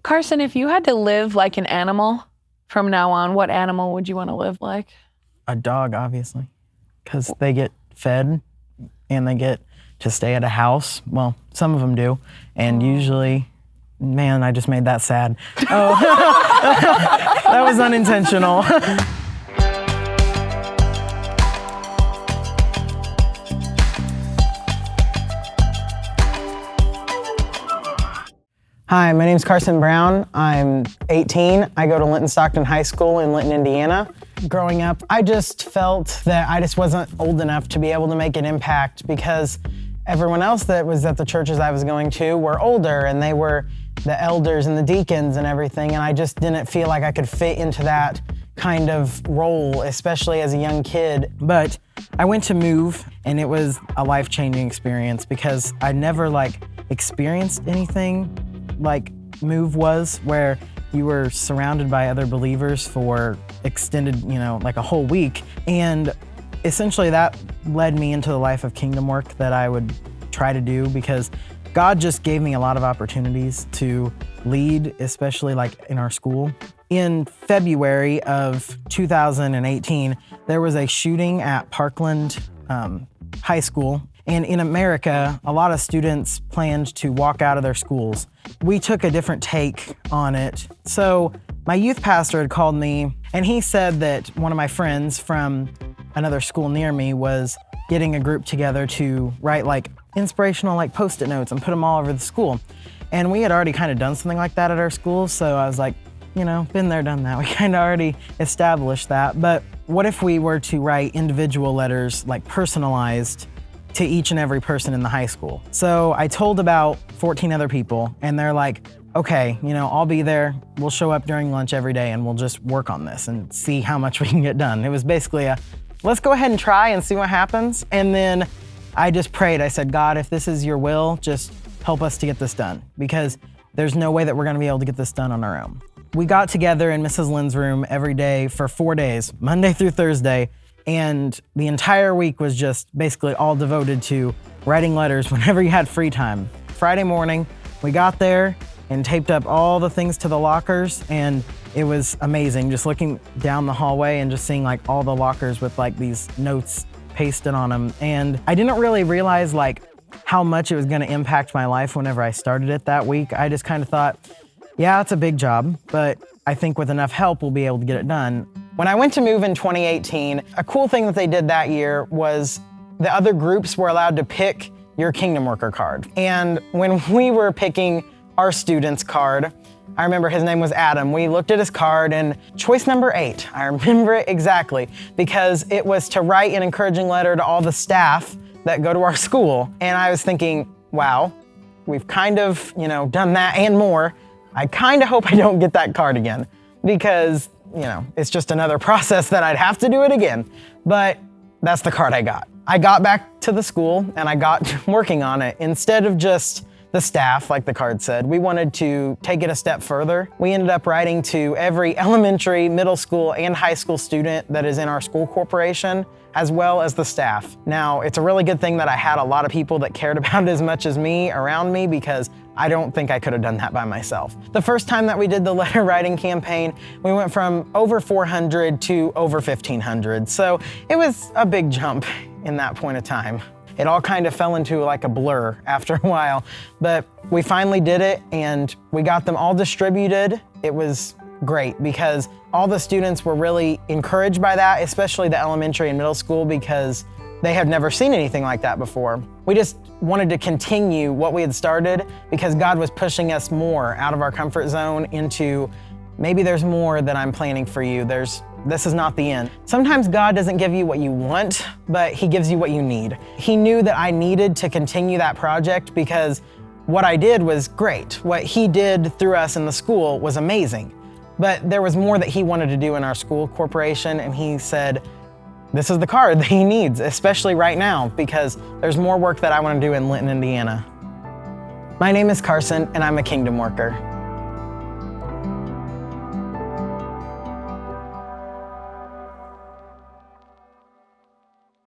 Carson, if you had to live like an animal from now on, what animal would you want to live like? A dog, obviously, because they get fed and they get to stay at a house. Well, some of them do, and usually, man, I just made that sad. Oh, that was unintentional. Hi, my name's Carson Brown. I'm 18. I go to Linton Stockton High School in Linton, Indiana. Growing up, I just felt that I just wasn't old enough to be able to make an impact because everyone else that was at the churches I was going to were older and they were the elders and the deacons and everything, and I just didn't feel like I could fit into that kind of role, especially as a young kid. But I went to Move, and it was a life-changing experience because I never experienced anything like Move was, where you were surrounded by other believers for extended, like a whole week. And essentially that led me into the life of kingdom work that I would try to do because God just gave me a lot of opportunities to lead, especially in our school. In February of 2018, there was a shooting at Parkland High School. And in America, a lot of students planned to walk out of their schools. We took a different take on it. So my youth pastor had called me, and he said that one of my friends from another school near me was getting a group together to write inspirational Post-it notes and put them all over the school. And we had already kind of done something like that at our school, so I was like, been there, done that. We kind of already established that. But what if we were to write individual letters, personalized, to each and every person in the high school? So I told about 14 other people, and they're like, okay, I'll be there. We'll show up during lunch every day and we'll just work on this and see how much we can get done. It was basically let's go ahead and try and see what happens. And then I just prayed. I said, God, if this is your will, just help us to get this done, because there's no way that we're gonna be able to get this done on our own. We got together in Mrs. Lynn's room every day for 4 days, Monday through Thursday, and the entire week was just basically all devoted to writing letters whenever you had free time. Friday morning, we got there and taped up all the things to the lockers, and it was amazing just looking down the hallway and just seeing all the lockers with these notes pasted on them. And I didn't really realize how much it was gonna impact my life whenever I started it that week. I just kind of thought, yeah, it's a big job, but I think with enough help, we'll be able to get it done. When I went to Move in 2018, a cool thing that they did that year was the other groups were allowed to pick your Kingdom Worker card. And when we were picking our student's card, I remember his name was Adam. We looked at his card and choice number 8, I remember it exactly, because it was to write an encouraging letter to all the staff that go to our school. And I was thinking, wow, we've kind of, done that and more. I kind of hope I don't get that card again, because it's just another process that I'd have to do it again. But that's the card I got. I got back to the school and I got working on it. Instead of just the staff, like the card said, we wanted to take it a step further. We ended up writing to every elementary, middle school, and high school student that is in our school corporation, as well as the staff. Now, it's a really good thing that I had a lot of people that cared about it as much as me around me, because I don't think I could have done that by myself. The first time that we did the letter writing campaign, we went from over 400 to over 1,500. So it was a big jump in that point of time. It all kind of fell into a blur after a while, but we finally did it and we got them all distributed. It was great because all the students were really encouraged by that, especially the elementary and middle school, because they had never seen anything like that before. We just wanted to continue what we had started because God was pushing us more out of our comfort zone into maybe there's more that I'm planning for you. This is not the end. Sometimes God doesn't give you what you want, but he gives you what you need. He knew that I needed to continue that project because what I did was great. What he did through us in the school was amazing, but there was more that he wanted to do in our school corporation, and he said, this is the card that he needs, especially right now, because there's more work that I want to do in Linton, Indiana. My name is Carson, and I'm a kingdom worker.